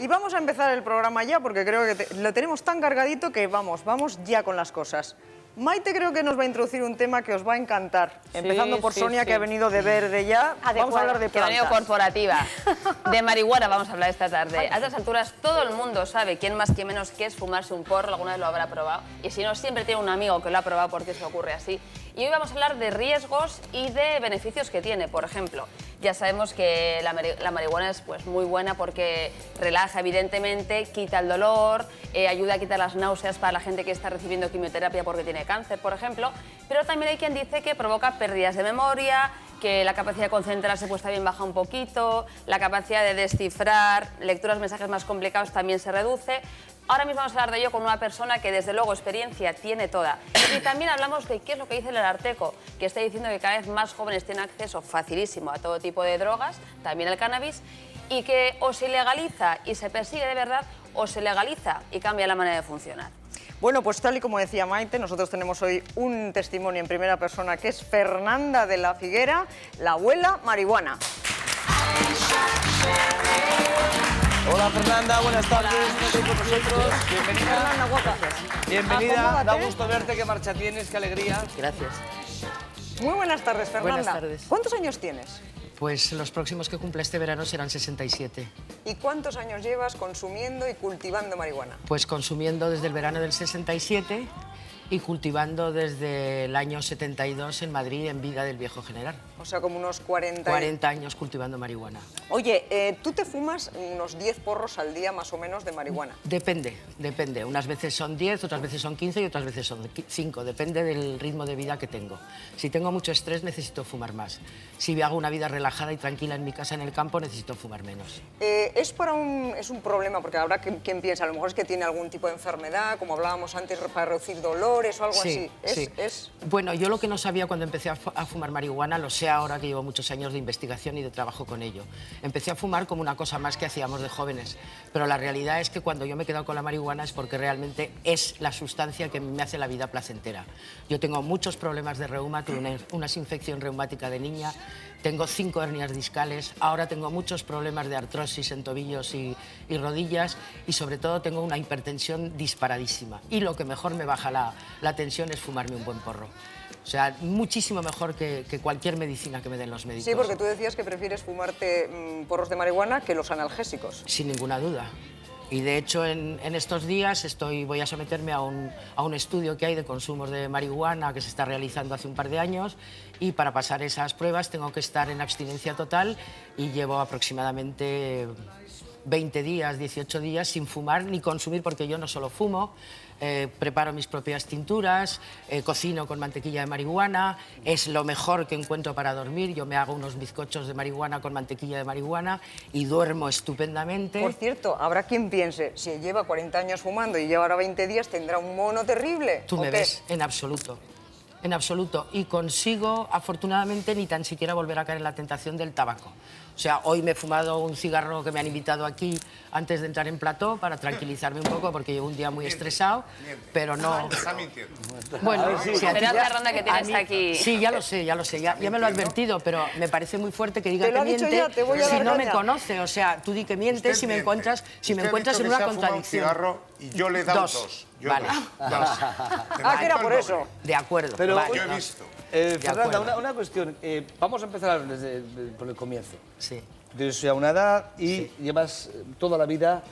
Y vamos a empezar el programa ya, porque creo que lo tenemos tan cargadito que vamos ya con las cosas. Maite creo que nos va a introducir un tema que os va a encantar. Empezando por Sonia, que ha venido de verde ya. Vamos a hablar de plantas. Que ha venido corporativa. De marihuana vamos a hablar esta tarde. A estas alturas todo el mundo sabe, quién más quién menos, qué es fumarse un porro. Alguna vez lo habrá probado. Y si no, siempre tiene un amigo que lo ha probado porque eso ocurre así. Y hoy vamos a hablar de riesgos y de beneficios que tiene. Por ejemplo, ya sabemos que la marihuana es muy buena porque relaja, evidentemente, quita el dolor, ayuda a quitar las náuseas para la gente que está recibiendo quimioterapia porque tiene cáncer, por ejemplo. Pero también hay quien dice que provoca pérdidas de memoria, que la capacidad de concentrarse pues también baja un poquito, la capacidad de descifrar lecturas, mensajes más complicados también se reduce. Ahora mismo vamos a hablar de ello con una persona que desde luego experiencia tiene toda. Y también hablamos de qué es lo que dice el Ararteko, que está diciendo que cada vez más jóvenes tienen acceso facilísimo a todo tipo de drogas, también al cannabis, y que o se legaliza y se persigue de verdad, o se legaliza y cambia la manera de funcionar. Bueno, pues tal y como decía Maite, nosotros tenemos hoy un testimonio en primera persona que es Fernanda de la Figuera, la abuela marihuana. Hola Fernanda, buenas tardes, ¿estás con nosotros? Bienvenida. Fernanda, guapa. Bienvenida, da gusto verte, qué marcha tienes, qué alegría. Gracias. Muy buenas tardes, Fernanda. Buenas tardes. ¿Cuántos años tienes? Pues los próximos que cumpla este verano serán 67. ¿Y cuántos años llevas consumiendo y cultivando marihuana? Pues consumiendo desde el verano del 67 y cultivando desde el año 72 en Madrid, en Viga del Viejo General. O sea, como unos 40... 40 años cultivando marihuana. Oye, tú te fumas unos 10 porros al día más o menos de marihuana. Depende. Unas veces son 10, otras veces son 15 y otras veces son 5. Depende del ritmo de vida que tengo. Si tengo mucho estrés, necesito fumar más. Si hago una vida relajada y tranquila en mi casa, en el campo, necesito fumar menos. Es un problema, porque habrá quien piensa, a lo mejor es que tiene algún tipo de enfermedad, como hablábamos antes, para reducir dolores o algo así. Sí. Bueno, yo lo que no sabía cuando empecé a fumar marihuana, lo sé ahora que llevo muchos años de investigación y de trabajo con ello. Empecé a fumar como una cosa más que hacíamos de jóvenes, pero la realidad es que cuando yo me he quedado con la marihuana es porque realmente es la sustancia que me hace la vida placentera. Yo tengo muchos problemas de reuma, tuve una infección reumática de niña, tengo 5 hernias discales, ahora tengo muchos problemas de artrosis en tobillos y rodillas y sobre todo tengo una hipertensión disparadísima. Y lo que mejor me baja la tensión es fumarme un buen porro. O sea, muchísimo mejor que cualquier medicina que me den los médicos. Sí, porque tú decías que prefieres fumarte porros de marihuana que los analgésicos. Sin ninguna duda. Y de hecho en estos días voy a someterme a un estudio que hay de consumos de marihuana que se está realizando hace un par de años y para pasar esas pruebas tengo que estar en abstinencia total y llevo aproximadamente 20 días, 18 días sin fumar ni consumir porque yo no solo fumo, preparo mis propias tinturas, cocino con mantequilla de marihuana, es lo mejor que encuentro para dormir, yo me hago unos bizcochos de marihuana con mantequilla de marihuana y duermo estupendamente. Por cierto, habrá quien piense, si lleva 40 años fumando y lleva ahora 20 días, ¿tendrá un mono terrible? Tú me ves, en absoluto. En absoluto. Y consigo, afortunadamente, ni tan siquiera volver a caer en la tentación del tabaco. O sea, hoy me he fumado un cigarro que me han invitado aquí antes de entrar en plató para tranquilizarme un poco porque llevo un día muy estresado, pero no... Está mintiendo. Bueno, Sí, Fernanda, que tienes aquí... Sí, ya lo sé, ya me lo he advertido, pero me parece muy fuerte que diga Te lo que ha dicho miente ya, te voy a si dar no me caña. conoce. O sea, tú di que mientes si me encuentras en una contradicción. Un cigarro y yo le he dado 2. dos. Yo Vale. dos. Que era por eso. De acuerdo. Pero vale. Yo he visto. Fernanda, acuerdo. una cuestión. Vamos a empezar por el comienzo. Sí. Tienes ya una edad y llevas toda la vida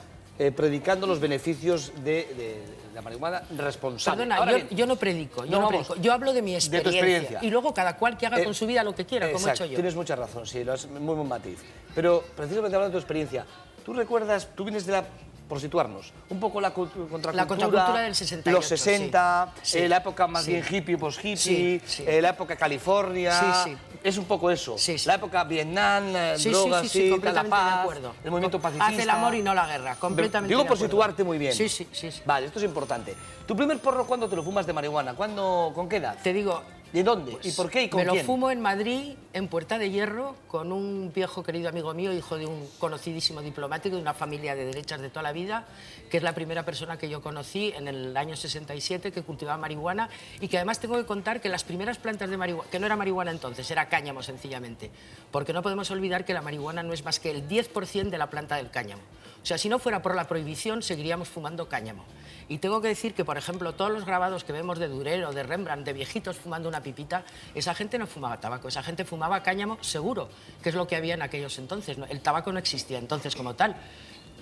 predicando los beneficios de la marihuana responsable. Perdona, Ahora bien, yo no predico, vamos, yo hablo de mi experiencia. experiencia. Y luego cada cual que haga con su vida lo que quiera, como he exacto, hecho yo. Tienes mucha razón, sí, lo has muy buen matiz. Pero precisamente hablando de tu experiencia, ¿tú recuerdas, tú vienes de por situarnos, un poco la contracultura, La contracultura del 68, los 60, sí. la época más Sí. bien hippie, post-hippie, Sí. la época California, Sí. es un poco eso, Sí. la época Vietnam, Sí, drogas, sí, la completamente paz, de acuerdo. El movimiento pacifista. Hace el amor y no la guerra, completamente Digo de por acuerdo. situarte muy bien. Sí. Vale, esto es importante. ¿Tu primer porro cuándo te lo fumas de marihuana? ¿Con qué edad? Te digo... ¿De dónde? ¿Y por qué? ¿Y con Me quién? lo fumo en Madrid, en Puerta de Hierro, con un viejo querido amigo mío, hijo de un conocidísimo diplomático de una familia de derechas de toda la vida, que es la primera persona que yo conocí en el año 67 que cultivaba marihuana y que además tengo que contar que las primeras plantas de marihuana, que no era marihuana entonces, era cáñamo sencillamente, porque no podemos olvidar que la marihuana no es más que el 10% de la planta del cáñamo. O sea, si no fuera por la prohibición, seguiríamos fumando cáñamo. Y tengo que decir que, por ejemplo, todos los grabados que vemos de Durero, de Rembrandt, de viejitos fumando una pipita, esa gente no fumaba tabaco, esa gente fumaba cáñamo seguro, que es lo que había en aquellos entonces. El tabaco no existía entonces como tal.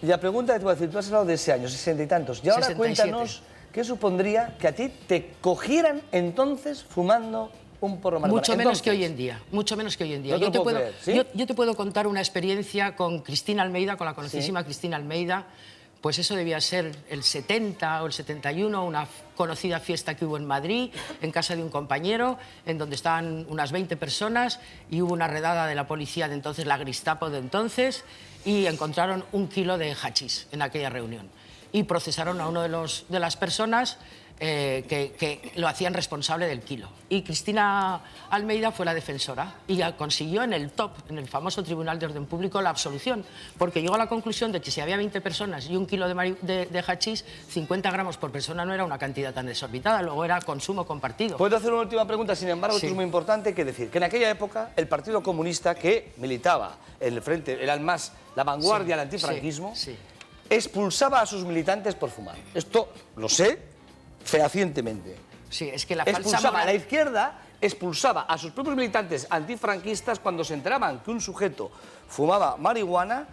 Y la pregunta que te voy a decir, tú has hablado de ese año, 60 y tantos, y ahora 67. cuéntanos qué supondría que a ti te cogieran entonces fumando un porro marihuana. Mucho menos que hoy en día, mucho menos que hoy en día. No te lo puedo creer, ¿sí? yo te puedo contar una experiencia con Cristina Almeida, con la conocidísima Cristina Almeida. Pues eso debía ser el 70 o el 71, una conocida fiesta que hubo en Madrid, en casa de un compañero, en donde estaban unas 20 personas y hubo una redada de la policía de entonces, la Gestapo de entonces, y encontraron 1 kilo de hachís en aquella reunión. Y procesaron a uno de las personas que lo hacían responsable del kilo. Y Cristina Almeida fue la defensora y consiguió en el top, en el famoso Tribunal de Orden Público, la absolución, porque llegó a la conclusión de que si había 20 personas y 1 kilo de hachís, 50 gramos por persona no era una cantidad tan desorbitada, luego era consumo compartido. Puedo hacer una última pregunta, sin embargo, esto es muy importante, que decir que en aquella época el Partido Comunista, que militaba en el frente, era el más la vanguardia del antifranquismo, expulsaba a sus militantes por fumar. Esto lo sé fehacientemente. Sí, es que la falsa Expulsaba a la moral... izquierda, expulsaba a sus propios militantes antifranquistas cuando se enteraban que un sujeto fumaba marihuana.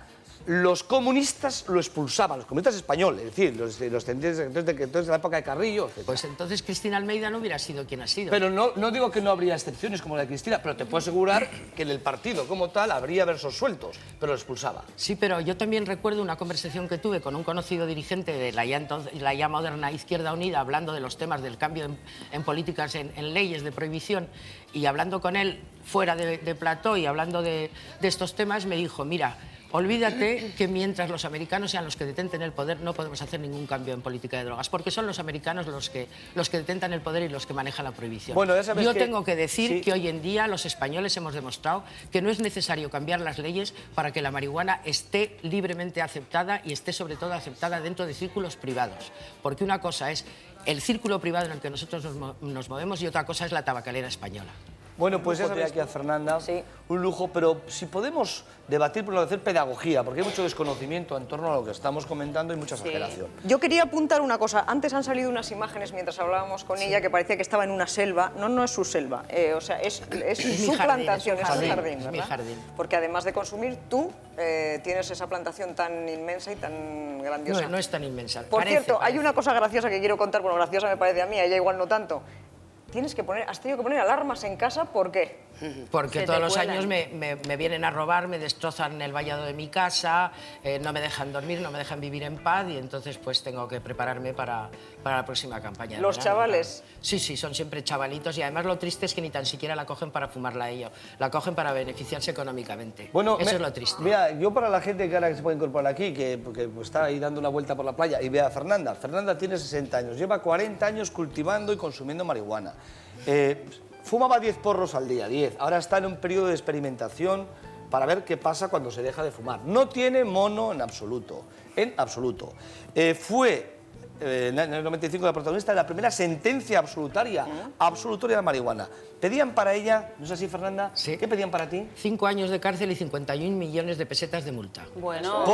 Los comunistas lo expulsaban, los comunistas españoles, es decir, los descendientes de la época de Carrillo, etc. Pues entonces Cristina Almeida no hubiera sido quien ha sido. Pero no digo que no habría excepciones como la de Cristina, pero te puedo asegurar que en el partido como tal habría versos sueltos, pero lo expulsaba. Sí, pero yo también recuerdo una conversación que tuve con un conocido dirigente de la ya moderna Izquierda Unida, hablando de los temas del cambio en políticas, en leyes de prohibición, y hablando con él fuera de plató y hablando de estos temas, me dijo, mira, olvídate que mientras los americanos sean los que detenten el poder no podemos hacer ningún cambio en política de drogas, porque son los americanos los que detentan el poder y los que manejan la prohibición. Bueno, ya sabes yo que... tengo que decir que hoy en día los españoles hemos demostrado que no es necesario cambiar las leyes para que la marihuana esté libremente aceptada y esté sobre todo aceptada dentro de círculos privados, porque una cosa es el círculo privado en el que nosotros nos movemos y otra cosa es la tabacalera española. Bueno, pues ya sabéis aquí a Fernanda, un lujo, pero si podemos debatir, por hacer pedagogía, porque hay mucho desconocimiento en torno a lo que estamos comentando y mucha exageración. Yo quería apuntar una cosa. Antes han salido unas imágenes mientras hablábamos con ella que parecía que estaba en una selva. No, no es su selva, o sea, es su plantación, es su jardín, ¿verdad? mi jardín. Porque además de consumir, tú tienes esa plantación tan inmensa y tan grandiosa. No, no es tan inmensa. Por cierto, hay una cosa graciosa que quiero contar, bueno, graciosa me parece a mí, a ella igual no tanto. Has tenido que poner alarmas en casa, ¿por qué? Porque todos los años me vienen a robar, me destrozan el vallado de mi casa, no me dejan dormir, no me dejan vivir en paz y entonces pues tengo que prepararme para la próxima campaña. ¿Los chavales? Sí, son siempre chavalitos y además lo triste es que ni tan siquiera la cogen para fumarla ellos, la cogen para beneficiarse económicamente. Bueno, eso es lo triste. Mira, yo para la gente que ahora se puede incorporar aquí, que está ahí dando una vuelta por la playa y vea a Fernanda. Fernanda tiene 60 años, lleva 40 años cultivando y consumiendo marihuana. Fumaba 10 porros al día, 10. Ahora está en un periodo de experimentación para ver qué pasa cuando se deja de fumar. No tiene mono en absoluto, en absoluto. Fue en el 95 la protagonista de la primera sentencia absolutoria de marihuana. Pedían para ella, ¿no es así, Fernanda? Sí. ¿Qué pedían para ti? 5 años de cárcel y 51 millones de pesetas de multa. Bueno.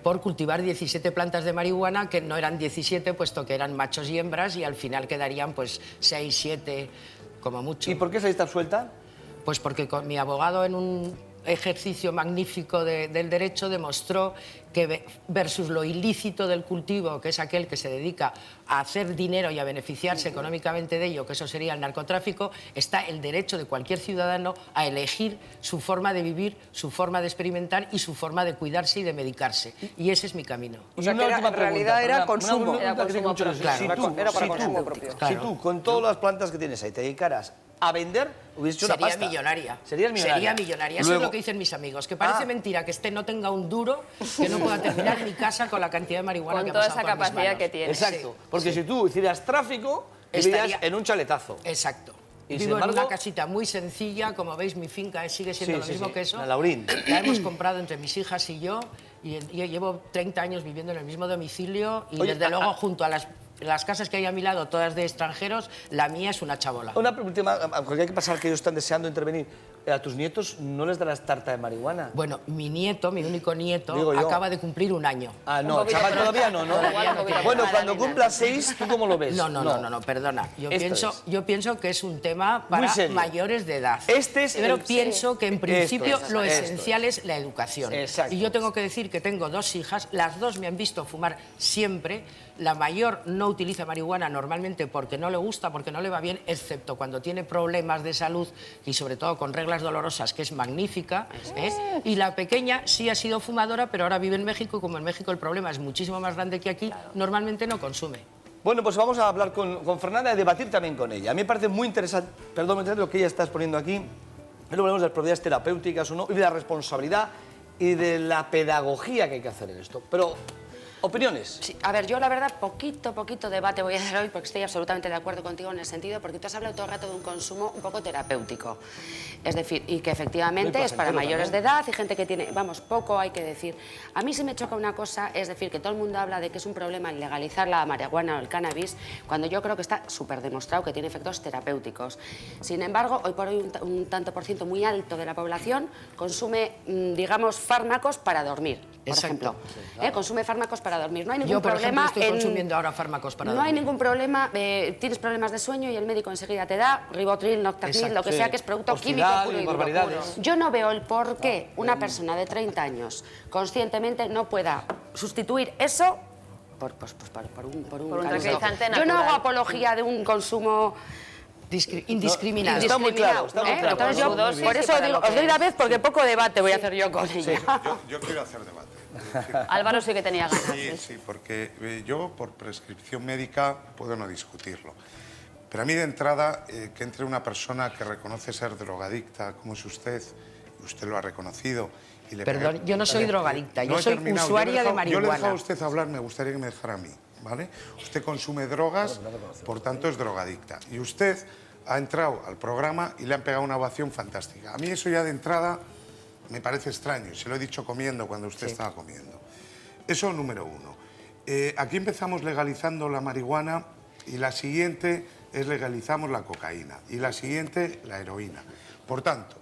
Por cultivar 17 plantas de marihuana, que no eran 17, puesto que eran machos y hembras, y al final quedarían pues 6, 7, como mucho. ¿Y por qué saliste absuelta? Pues porque con mi abogado, en un ejercicio magnífico del derecho, demostró que versus lo ilícito del cultivo, que es aquel que se dedica a hacer dinero y a beneficiarse económicamente de ello, que eso sería el narcotráfico, está el derecho de cualquier ciudadano a elegir su forma de vivir, su forma de experimentar y su forma de cuidarse y de medicarse. Y ese es mi camino. O sea, que en realidad era consumo. Era consumo propio. Era para consumo propio. Si tú, con todas las plantas que tienes ahí, te dedicaras a vender, hubieses hecho una pasta. Sería millonaria. Serías millonaria. Sería millonaria. Eso es lo que dicen mis amigos, que parece mentira que no tenga un duro, que no pueda terminar en mi casa con la cantidad de marihuana que ha pasado por mis manos. Con toda esa capacidad que tiene. Exacto, porque si tú hicieras tráfico, vivirías en un chaletazo. Exacro. Y Vivo en una casita muy sencilla, como veis mi finca sigue siendo lo mismo que eso. En Laurín. La hemos comprado entre mis hijas y yo y llevo 30 años viviendo en el mismo domicilio y desde luego junto a las casas que hay a mi lado, todas de extranjeros, la mía es una chabola. Una última, porque hay que pasar que ellos están deseando intervenir. ¿a tus nietos no les darás tarta de marihuana? Bueno, mi nieto, mi único nieto, Digo yo. acaba de cumplir 1 año. Ah, no, poquito, chaval, pero- todavía no, ¿no? Todavía no tiene Bueno, nada, cuando ni cumpla nada. 6, ¿tú cómo lo ves? No, perdona. Esto Yo pienso que es un tema para serio. mayores de edad. Este es Pero el- pienso que en principio Esto es, lo esto esencial es la educación. Exacto. Y yo tengo que decir que tengo 2 hijas, las 2 me han visto fumar siempre. La mayor no utiliza marihuana normalmente porque no le gusta, porque no le va bien, excepto cuando tiene problemas de salud y sobre todo con reglas dolorosas, que es magnífica. Y la pequeña sí ha sido fumadora, pero ahora vive en México y como en México el problema es muchísimo más grande que aquí, normalmente no consume. Bueno, pues vamos a hablar con Fernanda y a debatir también con ella. A mí me parece muy interesante, perdón, lo que ella está exponiendo aquí. Luego hablamos de las propiedades terapéuticas o no, y de la responsabilidad y de la pedagogía que hay que hacer en esto. Pero, opiniones. Sí, a ver, yo la verdad poquito debate voy a hacer hoy porque estoy absolutamente de acuerdo contigo en el sentido porque tú has hablado todo el rato de un consumo un poco terapéutico. Es decir, y que efectivamente es para mayores de edad y gente que tiene, vamos, poco hay que decir. A mí sí me choca una cosa, es decir, que todo el mundo habla de que es un problema el legalizar la marihuana o el cannabis, cuando yo creo que está súper demostrado que tiene efectos terapéuticos. Sin embargo, hoy por hoy un tanto por ciento muy alto de la población consume, digamos, fármacos para dormir, por Exacto. ejemplo. Consume fármacos para dormir. No hay ningún Yo, por problema ejemplo, estoy consumiendo ahora fármacos para No dormir. hay ningún problema, tienes problemas de sueño y el médico enseguida te da Ribotril, Noctacil, Exacto, lo que sí. sea, que es producto Orfidal químico y puro y duro. barbaridades. Yo no veo el por qué una persona de 30 años conscientemente no pueda sustituir eso por un un cannabis. tranquilizante Yo no hago natural. apología de un consumo Indiscriminado. Está muy claro, está muy ¿eh? claro. Entonces yo, Con su dosis por y eso para digo, lo que os doy la es. vez porque poco debate voy a hacer yo con ella. Yo quiero hacer debate. Álvaro sí que tenía ganas. Sí, porque yo por prescripción médica puedo no discutirlo. Pero a mí de entrada, que entre una persona que reconoce ser drogadicta, como es usted, y usted lo ha reconocido... Y le Perdón, yo no soy drogadicta, yo he soy terminado. usuaria de Yo le he dejado marihuana. a usted hablar, me gustaría que me dejara a mí, ¿vale? Usted consume drogas, por tanto es drogadicta. Y usted ha entrado al programa y le han pegado una ovación fantástica. A mí eso ya de entrada me parece extraño, y se lo he dicho comiendo cuando usted estaba comiendo. Eso número uno. Aquí empezamos legalizando la marihuana y la siguiente es legalizamos la cocaína y la siguiente la heroína. Por tanto,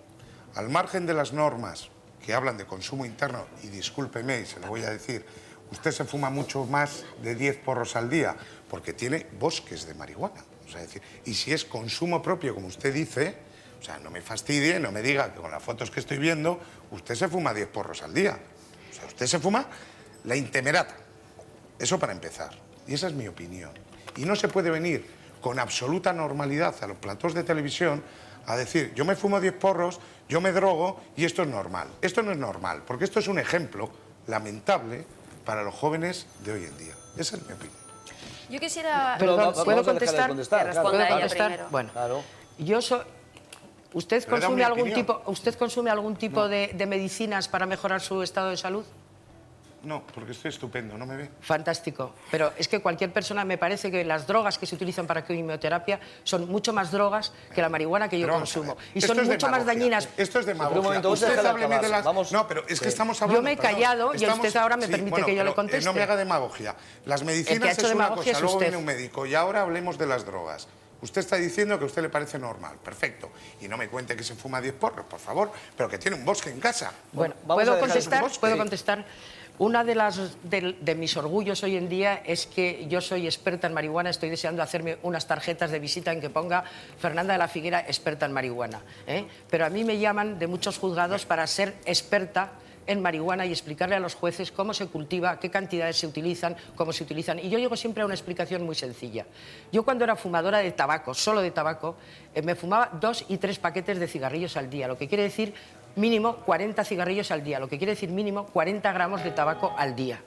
al margen de las normas que hablan de consumo interno, y discúlpeme, y se lo voy a decir, usted se fuma mucho más de 10 porros al día porque tiene bosques de marihuana. O sea, decir, y si es consumo propio, como usted dice, o sea, no me fastidie, no me diga que con las fotos que estoy viendo, usted se fuma 10 porros al día. O sea, usted se fuma la intemerata. Eso para empezar. Y esa es mi opinión. Y no se puede venir con absoluta normalidad a los platós de televisión a decir, yo me fumo 10 porros, yo me drogo y esto es normal. Esto no es normal, porque esto es un ejemplo lamentable para los jóvenes de hoy en día. Esa es mi opinión. Yo quisiera... Pero Perdón, vamos ¿puedo a dejarle contestar? contestar, Que responda claro. ella ¿Contestar? primero. Bueno, Claro. yo soy... ¿Usted Pero era consume mi algún opinión. tipo, ¿usted consume algún tipo de medicinas para mejorar su estado de salud? No, porque estoy estupendo, ¿no me ve? Fantástico. Pero es que cualquier persona, me parece que las drogas que se utilizan para quimioterapia son mucho más drogas que la marihuana que yo Pero vamos a consumo. ver, Y esto son es mucho más demagogia. dañinas. Esto es Pero un demagogia. momento, vamos a Usted dejarla hábleme acabar. de las... Vamos. No, pero es que Sí. estamos hablando... Yo me he perdón, callado y usted ahora me permite que yo le pero, conteste. no me haga demagogia. Las El que ha medicinas hecho es una demagogia cosa, es luego usted. viene un médico y ahora hablemos de las drogas. Usted está diciendo que a usted le parece normal, perfecto. Y no me cuente que se fuma 10 porros, por favor, pero que tiene un bosque en casa. Bueno, Vamos a ¿puedo dejar contestar? su bosque. ¿Puedo contestar? Una de mis orgullos hoy en día es que yo soy experta en marihuana. Estoy deseando hacerme unas tarjetas de visita en que ponga Fernanda de la Figuera, experta en marihuana. Pero a mí me llaman de muchos juzgados para ser experta en marihuana y explicarle a los jueces cómo se cultiva, qué cantidades se utilizan, cómo se utilizan. Y yo llego siempre a una explicación muy sencilla. Yo cuando era fumadora de tabaco, solo de tabaco, me fumaba 2 y 3 paquetes de cigarrillos al día, lo que quiere decir mínimo 40 cigarrillos al día, lo que quiere decir mínimo 40 gramos de tabaco al día.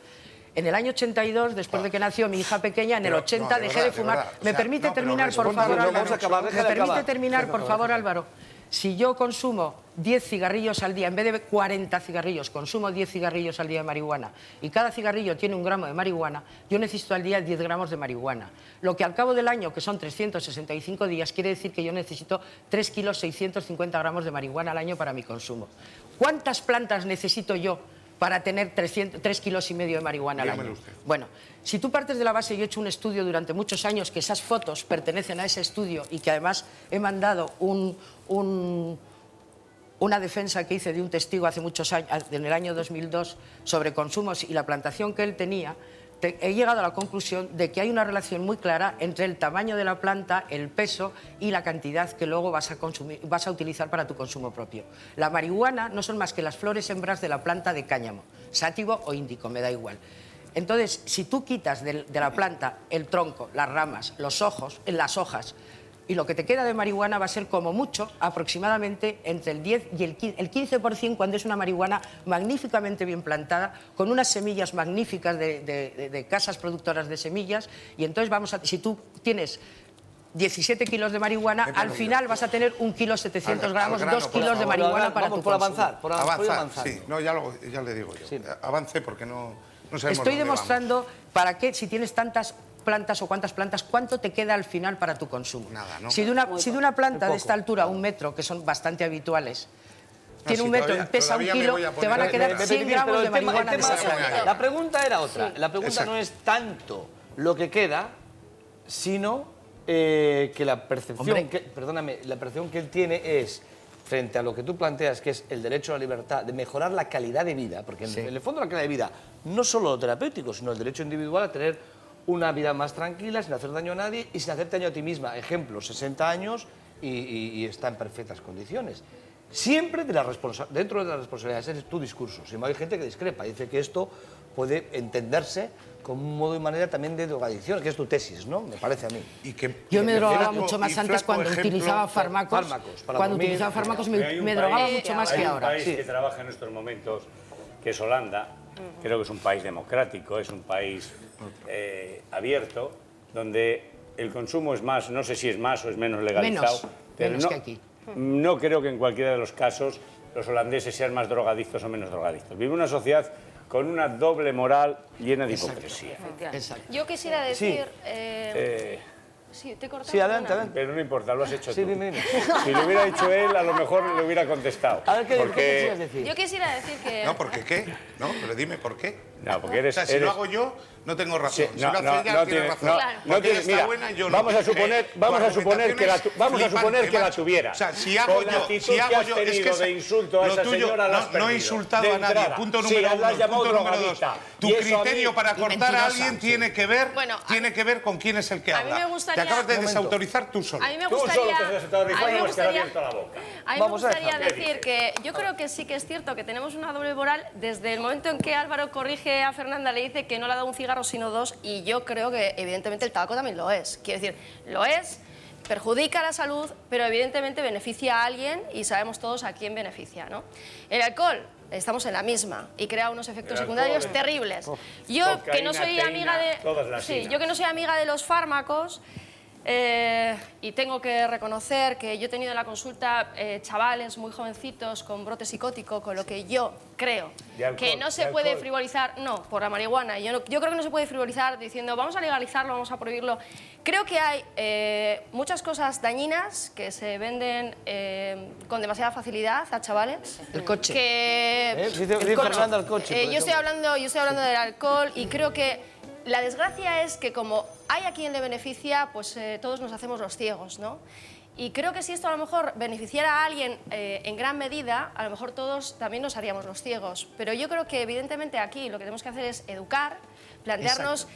En el año 82, después de que nació mi hija pequeña, en el Pero, 80 no, de dejé verdad, de de fumar. verdad. O ¿Me sea, permite no, pero terminar, por responda, favor, no, Álvaro? vamos a acabar, ¿Me déjale permite acabar. terminar, por favor, Álvaro? Si yo consumo 10 cigarrillos al día, en vez de 40 cigarrillos, consumo 10 cigarrillos al día de marihuana y cada cigarrillo tiene 1 gramo de marihuana, yo necesito al día 10 gramos de marihuana. Lo que al cabo del año, que son 365 días, quiere decir que yo necesito 3 kilos 650 gramos de marihuana al año para mi consumo. ¿Cuántas plantas necesito yo para tener 3 kilos y medio de marihuana al Dígamelo año? usted. Bueno, si tú partes de la base, yo he hecho un estudio durante muchos años, que esas fotos pertenecen a ese estudio y que además he mandado una defensa que hice de un testigo hace muchos años, en el año 2002, sobre consumos y la plantación que él tenía, he llegado a la conclusión de que hay una relación muy clara entre el tamaño de la planta, el peso y la cantidad que luego vas a utilizar para tu consumo propio. La marihuana no son más que las flores hembras de la planta de cáñamo, sátivo o índico, me da igual. Entonces, si tú quitas de la planta el tronco, las ramas, los ojos, las hojas, y lo que te queda de marihuana va a ser como mucho, aproximadamente entre el 10 y el 15% cuando es una marihuana magníficamente bien plantada, con unas semillas magníficas de casas productoras de semillas, y entonces si tú tienes 17 kilos de marihuana, al final vas a tener 1,7 kg, 2 kilos de marihuana para tu consumo. Avanzar, sí. No, ya le digo yo. Sí. Avance porque no sabemos. Estoy demostrando para qué, si tienes tantas plantas o cuántas plantas, cuánto te queda al final para tu consumo. Nada, ¿no? Si de una planta de esta altura, 1 metro, que son bastante habituales, tiene 1 metro y pesa 1 kilo, te van a quedar 100 gramos de marihuana. La pregunta era otra. La pregunta no es tanto lo que queda, sino que la percepción que él tiene es, frente a lo que tú planteas, que es el derecho a la libertad, de mejorar la calidad de vida, porque en el fondo la calidad de vida, no solo lo terapéutico, sino el derecho individual a tener una vida más tranquila, sin hacer daño a nadie y sin hacerte daño a ti misma. Ejemplo, 60 años y está en perfectas condiciones. Siempre dentro de las responsabilidades, ese es tu discurso. Sin embargo, hay gente que discrepa, dice que esto puede entenderse como un modo y manera también de drogadicción, que es tu tesis, ¿no? Me parece a mí. Yo me drogaba mucho más antes cuando utilizaba fármacos. Cuando utilizaba fármacos me drogaba mucho más que ahora. Hay un país que trabaja en estos momentos, que es Holanda. Creo que es un país democrático, es un país abierto, donde el consumo es más, no sé si es más o es menos legalizado. Menos que aquí. No creo que en cualquiera de los casos los holandeses sean más drogadictos o menos drogadictos. Vive una sociedad con una doble moral llena de hipocresía. Exacto. Yo quisiera decir... Sí, te he cortado. Sí, adelante. Pero no importa, lo has hecho tú. Dime. Si lo hubiera dicho él, a lo mejor le hubiera contestado. A ver, ¿qué quisieras decir? Yo quisiera decir que... No, ¿por qué? No, pero dime por qué. No, porque eres... O sea, si lo hago yo, no tengo razón. Sí, si lo hace ella, tiene razón. Mira, vamos a suponer que la tuviera. O sea, si hago yo... Es que de insulto a esa señora no he insultado a nadie. Punto número uno. Punto número dos. Tu criterio para cortar a alguien tiene que ver con quién es el que habla. A mí me gustaría... Te acabas de desautorizar tú solo. A mí me gustaría... A mí me gustaría decir que yo creo que sí que es cierto que tenemos una doble moral desde el momento en que Álvaro corrige a Fernanda, le dice que no le ha dado un cigarro sino 2, y yo creo que evidentemente el tabaco también lo es. Quiero decir, lo es, perjudica la salud, pero evidentemente beneficia a alguien y sabemos todos a quién beneficia, ¿no? El alcohol, estamos en la misma y crea unos efectos secundarios terribles. Yo que no soy amiga de los fármacos, y tengo que reconocer que yo he tenido en la consulta chavales muy jovencitos con brote psicótico, con lo que yo creo que no se puede frivolizar, no, por la marihuana. Yo creo que no se puede frivolizar diciendo vamos a legalizarlo, vamos a prohibirlo. Creo que hay muchas cosas dañinas que se venden con demasiada facilidad a chavales. El coche. Fernanda, el coche. Yo estoy hablando del alcohol y creo que la desgracia es que como hay a quien le beneficia, pues todos nos hacemos los ciegos, ¿no? Y creo que si esto a lo mejor beneficiara a alguien en gran medida, a lo mejor todos también nos haríamos los ciegos. Pero yo creo que evidentemente aquí lo que tenemos que hacer es educar, plantearnos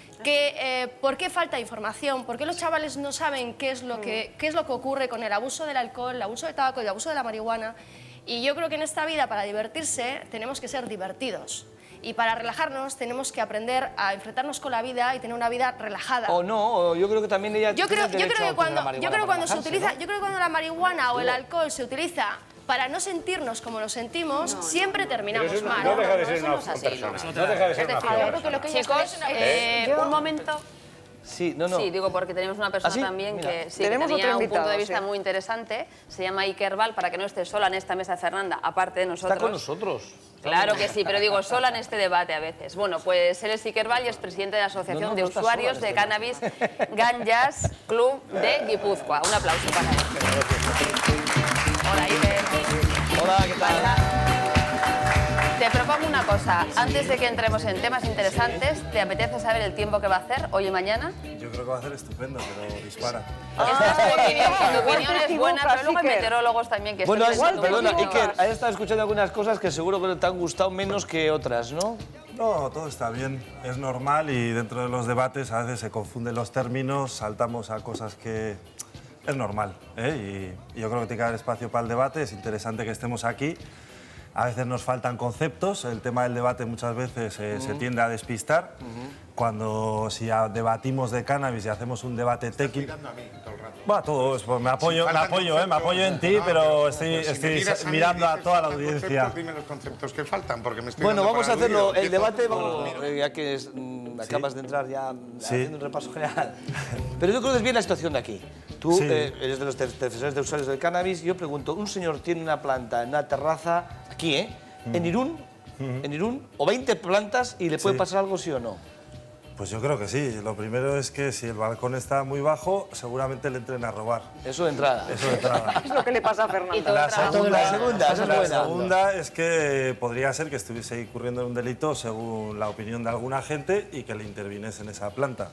por qué falta información, por qué los chavales no saben qué es lo que ocurre con el abuso del alcohol, el abuso del tabaco y el abuso de la marihuana. Y yo creo que en esta vida, para divertirse, tenemos que ser divertidos. Y para relajarnos tenemos que aprender a enfrentarnos con la vida y tener una vida relajada. O no, yo creo que también ella yo creo que cuando la marihuana o el alcohol se utiliza para no sentirnos como nos sentimos, siempre terminamos mal. No deja de ser una persona. No deja de ser una persona. Chicos, un momento. Sí, Sí, digo porque tenemos una persona también que Tenemos tenía otro un punto de invitado, vista muy interesante. Se llama Iker Val, para que no esté sola en esta mesa, Fernanda, aparte de nosotros. Está con nosotros. Claro que sí, pero digo sola en este debate a veces. Bueno, pues él es Iker Val y es presidente de la Asociación de Usuarios de Cannabis Ganjas Club de Guipúzcoa. Un aplauso para él. Hola, Iker. Hola, ¿qué tal? Te propongo una cosa. Antes de que entremos en temas interesantes, ¿te apetece saber el tiempo que va a hacer hoy y mañana? Yo creo que va a hacer estupendo, pero dispara. Esta es tu opinión es buena, pero luego hay meteorólogos también que Bueno, están perdona, Iker, has estado escuchando algunas cosas que seguro que te han gustado menos que otras, ¿no? No, todo está bien, es normal y dentro de los debates a veces se confunden los términos, saltamos a cosas que es normal, ¿eh? Y yo creo que tiene que haber espacio para el debate, es interesante que estemos aquí. A veces nos faltan conceptos, el tema del debate muchas veces se tiende a despistar. Cuando si debatimos de cannabis y hacemos un debate técnico... Va, todos, pues me apoyo en ti, pero estoy mirando a toda la audiencia. Dime los conceptos que faltan, porque me estoy Bueno, dando vamos a para el hacerlo, vídeo. el debate, ya que acabas de entrar ya haciendo un repaso general. Pero tú conoces bien la situación de aquí. Tú eres de los defensores de usuarios del cannabis. Yo pregunto, un señor tiene una planta en una terraza, aquí, en Irún, o 20 plantas y le puede pasar algo, sí o no. Pues yo creo que sí. Lo primero es que si el balcón está muy bajo, seguramente le entren a robar. Eso de entrada. Eso de entrada. Es lo que le pasa a Fernando. La segunda es que podría ser que estuviese incurriendo en un delito según la opinión de alguna gente y que le interviniese en esa planta.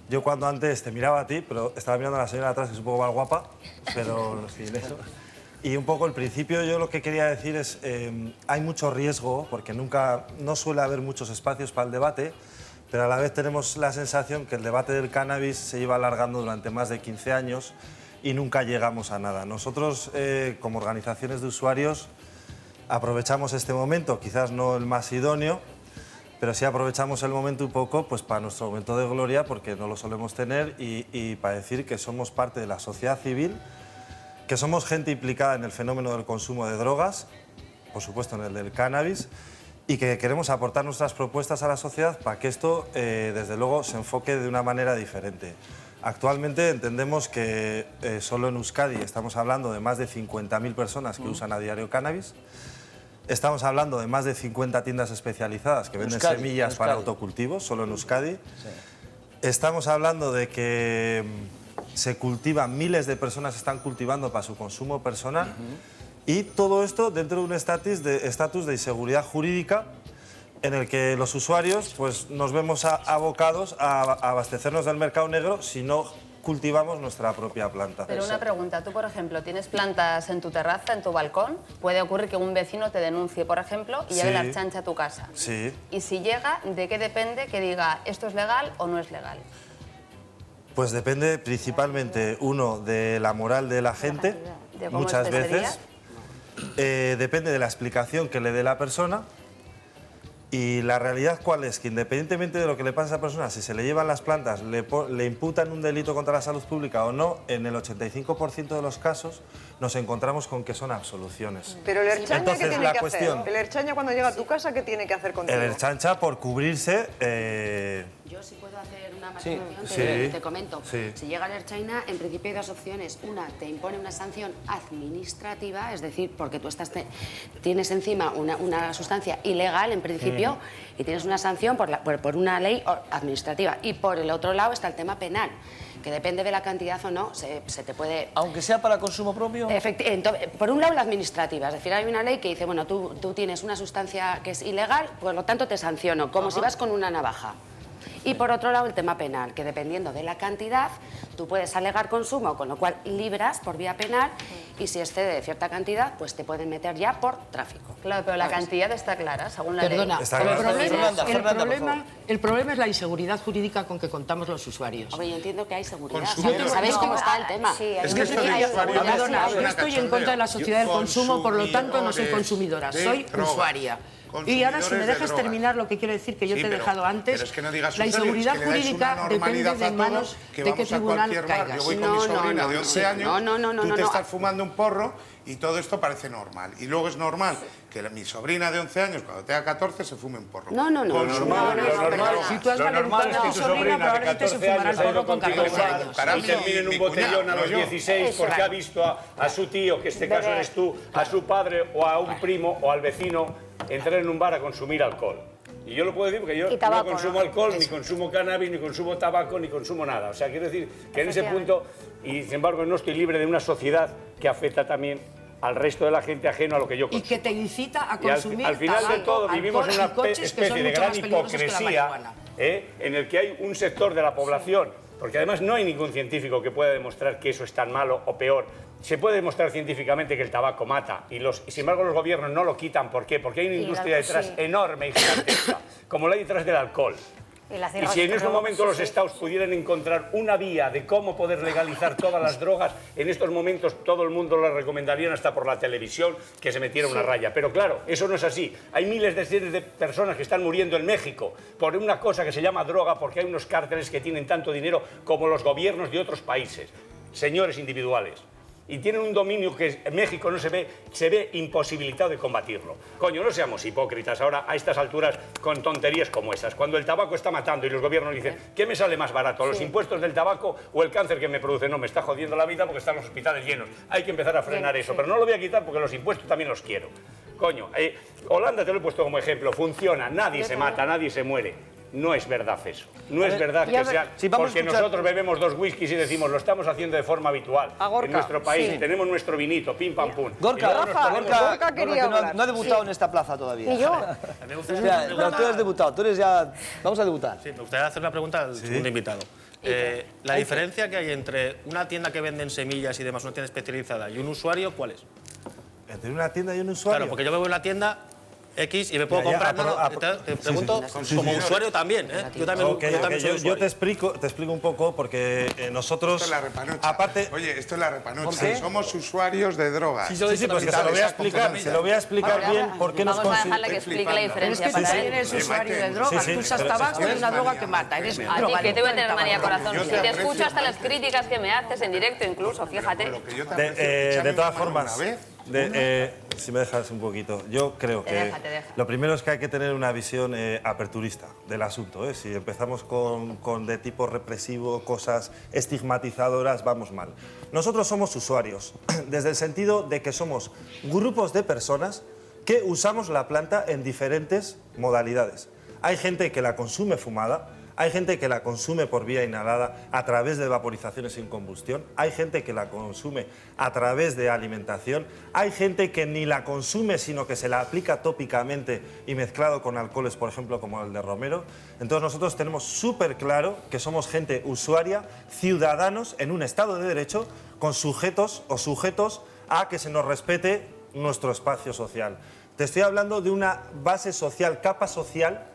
Yo cuando antes te miraba a ti, pero estaba mirando a la señora de atrás, que es un poco más guapa, pero sin eso. Y un poco el principio yo lo que quería decir es, hay mucho riesgo, porque no suele haber muchos espacios para el debate, pero a la vez tenemos la sensación que el debate del cannabis se lleva alargando durante más de 15 años y nunca llegamos a nada. Nosotros, como organizaciones de usuarios, aprovechamos este momento, quizás no el más idóneo, pero sí aprovechamos el momento un poco pues, para nuestro momento de gloria, porque no lo solemos tener, y para decir que somos parte de la sociedad civil, que somos gente implicada en el fenómeno del consumo de drogas, por supuesto en el del cannabis, y que queremos aportar nuestras propuestas a la sociedad para que esto, desde luego, se enfoque de una manera diferente. Actualmente entendemos que solo en Euskadi estamos hablando de más de 50.000 personas que usan a diario cannabis. Estamos hablando de más de 50 tiendas especializadas que venden semillas para autocultivos, solo en Euskadi. Sí. Estamos hablando de que se cultivan, miles de personas están cultivando para su consumo personal. Y todo esto dentro de un estatus de inseguridad jurídica en el que los usuarios pues, nos vemos abocados a abastecernos del mercado negro si no cultivamos nuestra propia planta. Pero una pregunta, tú por ejemplo, tienes plantas en tu terraza, en tu balcón, puede ocurrir que un vecino te denuncie, por ejemplo, y lleve la Ertzaintza a tu casa. Sí. Y si llega, ¿de qué depende que diga esto es legal o no es legal? Pues depende principalmente, uno, de la moral de la gente, muchas veces. Depende de la explicación que le dé la persona y la realidad cuál es, que independientemente de lo que le pase a esa persona, si se le llevan las plantas, le imputan un delito contra la salud pública o no, en el 85% de los casos nos encontramos con que son absoluciones. Pero el Ertzaintza, ¿qué tiene que hacer? cuestión, El Ertzaintza cuando llega a tu casa, ¿qué tiene que hacer contigo? El Ertzaintza, por cubrirse... Yo sí puedo hacer una matización, te comento. Sí. Si llega el Ertzaintza, en principio hay dos opciones. Una, te impone una sanción administrativa, es decir, porque tú tienes encima una sustancia ilegal, en principio, y tienes una sanción por una ley administrativa. Y por el otro lado está el tema penal, que depende de la cantidad o no, se te puede... Aunque sea para consumo propio. Por un lado, la administrativa, es decir, hay una ley que dice, bueno, tú tienes una sustancia que es ilegal, por lo tanto te sanciono, como si vas con una navaja. Y por otro lado, el tema penal, que dependiendo de la cantidad, tú puedes alegar consumo, con lo cual libras por vía penal, y si excede de cierta cantidad, pues te pueden meter ya por tráfico. Claro, pero la cantidad está clara, según la ley. Perdona, Fernanda, el problema es la inseguridad jurídica con que contamos los usuarios. Hombre, yo entiendo que hay seguridad. Consumidores. ¿Sabéis cómo está el tema? Sí, Es que esto de usuarios Perdona, es yo una estoy en cachondeo. contra de la sociedad del consumo, por lo tanto no soy Consumidores consumidora, de soy drogas. usuaria. Y ahora, si me Consumidores de dejas drogas. terminar lo que quiero decir, que yo Sí, te he pero- dejado antes, pero es que no digas la usuarios, inseguridad que le dais jurídica una depende normalidad de a manos todo, que de qué vamos a tribunal cualquier bar. caigas. Yo voy con mi sobrina de 11 años, tú te no. estás fumando un porro y todo esto parece normal. Y luego es normal que mi sobrina de 11 años, cuando tenga 14, se fume un porro. No. Si tú has valorizado a tu sobrina, probablemente se fumará el porro con 14 años. Y termina en un botellón a los 16 porque ha visto a su tío, que en este caso eres tú, a su padre o a un primo o al vecino entrar en un bar a consumir alcohol. Y yo lo puedo decir porque yo no consumo alcohol, ni consumo cannabis, ni consumo tabaco, ni consumo nada. O sea, quiero decir que en ese punto, y sin embargo no estoy libre de una sociedad que afecta también al resto de la gente ajeno a lo que yo consumo. Y que te incita a Y consumir al final de todo tabaco, vivimos en alcohol una y coches, que especie son de mucho gran más peligrosos que la hipocresía marihuana. en el que hay un sector de la población, porque además no hay ningún científico que pueda demostrar que eso es tan malo o peor. Se puede demostrar científicamente que el tabaco mata y sin embargo los gobiernos no lo quitan. ¿Por qué? Porque hay una industria detrás enorme y gigantesca, como la hay detrás del alcohol. Y si en estos momentos los estados pudieran encontrar una vía de cómo poder legalizar todas las drogas, en estos momentos todo el mundo les recomendarían hasta por la televisión que se metiera una raya. Pero claro, eso no es así. Hay miles de personas que están muriendo en México por una cosa que se llama droga, porque hay unos cárteles que tienen tanto dinero como los gobiernos de otros países, señores individuales. Y tienen un dominio que en México no se ve imposibilitado de combatirlo. Coño, no seamos hipócritas ahora a estas alturas con tonterías como esas. Cuando el tabaco está matando y los gobiernos dicen, ¿qué me sale más barato, los impuestos del tabaco o el cáncer que me produce? No, me está jodiendo la vida porque están los hospitales llenos. Hay que empezar a frenar eso, pero no lo voy a quitar porque los impuestos también los quiero. Coño, Holanda te lo he puesto como ejemplo, funciona, nadie se mata, nadie se muere. No es verdad eso. No es verdad que sea porque nosotros bebemos 2 whiskies y decimos lo estamos haciendo de forma habitual en nuestro país y tenemos nuestro vinito, pim pam pum. Gorka quería hablar. No ha debutado en esta plaza todavía. ¿Y yo? Me gustaría tú eres debutado, tú eres ya... Vamos a debutar. Sí, me gustaría hacer una pregunta al segundo invitado. La diferencia que hay entre una tienda que venden semillas y demás, una tienda especializada, y un usuario, ¿cuál es? ¿Entre una tienda y un usuario? Claro, porque yo me voy a una tienda X y me puedo comprar. Te pregunto como usuario también, ¿eh? Yo también, soy usuario. Yo te explico un poco porque nosotros. Esto es la repanocha. Aparte, oye, esto es la repanocha. Somos usuarios de drogas. Sí, pues que se lo voy a explicar. Se lo voy a explicar bien por qué nos Vamos a dejarle que explique la diferencia. Es que tú eres usuario de drogas. Tú usas tabaco, es una droga que mata. Eres a ti que te voy a tener manía, corazón. Si te escucho hasta las críticas que me haces en directo incluso, fíjate. De todas formas. Si me dejas un poquito, yo creo que lo primero es que hay que tener una visión aperturista del asunto. Si empezamos con de tipo represivo, cosas estigmatizadoras, vamos mal. Nosotros somos usuarios, desde el sentido de que somos grupos de personas que usamos la planta en diferentes modalidades. Hay gente que la consume fumada, hay gente que la consume por vía inhalada a través de vaporizaciones sin combustión, hay gente que la consume a través de alimentación, hay gente que ni la consume sino que se la aplica tópicamente y mezclado con alcoholes, por ejemplo, como el de Romero. Entonces nosotros tenemos súper claro que somos gente usuaria, ciudadanos en un Estado de Derecho con sujetos a que se nos respete nuestro espacio social. Te estoy hablando de una base social, capa social,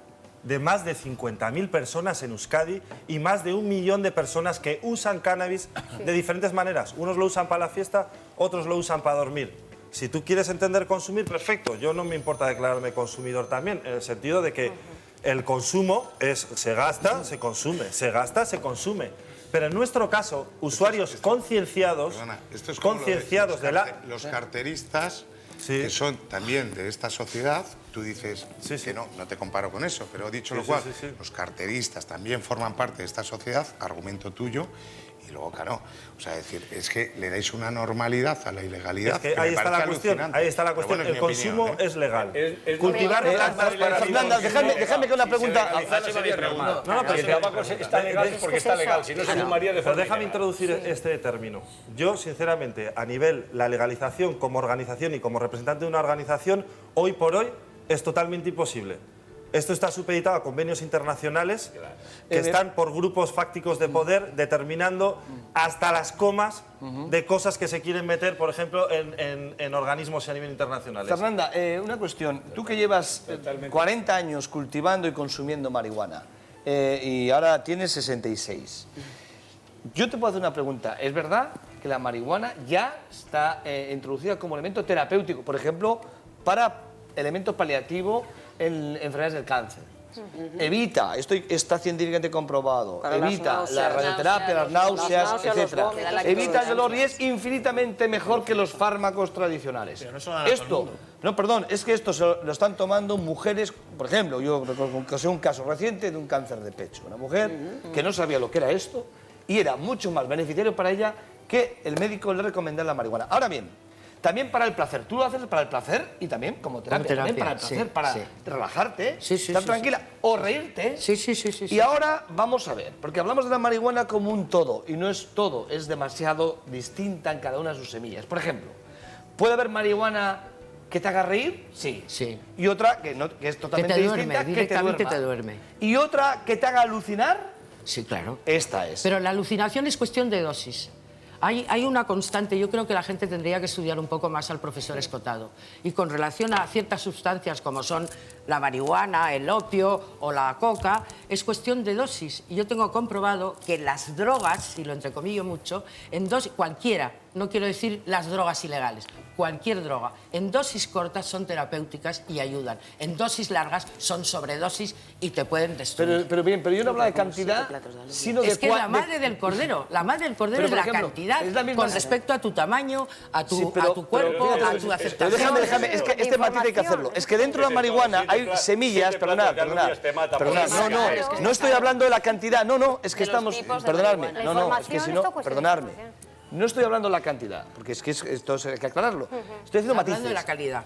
de más de 50.000 personas en Euskadi y más de 1 millón de personas que usan cannabis de diferentes maneras. Unos lo usan para la fiesta, otros lo usan para dormir. Si tú quieres entender consumir, perfecto. Yo no me importa declararme consumidor también, en el sentido de que el consumo se gasta, se consume, se gasta, se consume. Pero en nuestro caso, usuarios concienciados, los carteristas, que son también de esta sociedad. Tú dices que no te comparo con eso, pero dicho lo cual, los carteristas también forman parte de esta sociedad, argumento tuyo, y luego, claro, o sea, es que le dais una normalidad a la ilegalidad. Es que ahí está la cuestión, Bueno, el consumo es legal. Cultivar Fernanda, déjame que una pregunta. No, pero el tabaco está legal porque está legal, si no se fumaría de forma. Pero déjame introducir este término. Yo, sinceramente, a nivel la legalización como organización y como representante de una organización, hoy por hoy es totalmente imposible. Esto está supeditado a convenios internacionales que están por grupos fácticos de poder determinando hasta las comas de cosas que se quieren meter, por ejemplo, en organismos a nivel internacional. Fernanda, una cuestión. Tú que llevas 40 años cultivando y consumiendo marihuana y ahora tienes 66. Yo te puedo hacer una pregunta. ¿Es verdad que la marihuana ya está introducida como elemento terapéutico, por ejemplo, para elemento paliativo en enfermedades del cáncer? Evita, esto está científicamente comprobado, evita la radioterapia, las náuseas, etc. Evita el dolor y es infinitamente mejor que los fármacos tradicionales. Pero no solo a Esto, no, perdón, es que esto lo están tomando mujeres, por ejemplo, yo recuerdo un caso reciente de un cáncer de pecho. Una mujer que no sabía lo que era esto y era mucho más beneficiario para ella que el médico le recomendara la marihuana. Ahora bien, también para el placer. Tú lo haces para el placer y también como terapia. También para el placer, para relajarte, estar tranquila o reírte. Y ahora vamos a ver, porque hablamos de la marihuana como un todo y no es todo, es demasiado distinta en cada una de sus semillas. Por ejemplo, ¿Puede haber marihuana que te haga reír? Sí. Sí. Y otra que, no, que es totalmente distinta, directamente te duerme. ¿Y otra que te haga alucinar? Sí, claro. Esta es. Pero la alucinación es cuestión de dosis. Hay una constante, yo creo que la gente tendría que estudiar un poco más al profesor Escotado. Y con relación a ciertas sustancias como son la marihuana, el opio o la coca, es cuestión de dosis. Y yo tengo comprobado que las drogas, y lo entrecomillo mucho, en dosis, cualquiera, no quiero decir las drogas ilegales, cualquier droga, en dosis cortas son terapéuticas y ayudan. En dosis largas son sobredosis y te pueden destruir. Pero yo no hablo de cantidad, sino de... Es que es la madre del cordero. La madre del cordero es la cantidad con respecto a tu tamaño, a tu cuerpo, a tu aceptación. Déjame, es que este matiz hay que hacerlo. Es que dentro de la marihuana hay semillas, perdonad, no estoy hablando de la cantidad, no, es que estamos, perdonadme, es que si no, perdonadme. No estoy hablando de la cantidad, porque es que esto hay que aclararlo. Estoy haciendo matices. Hablando de la calidad.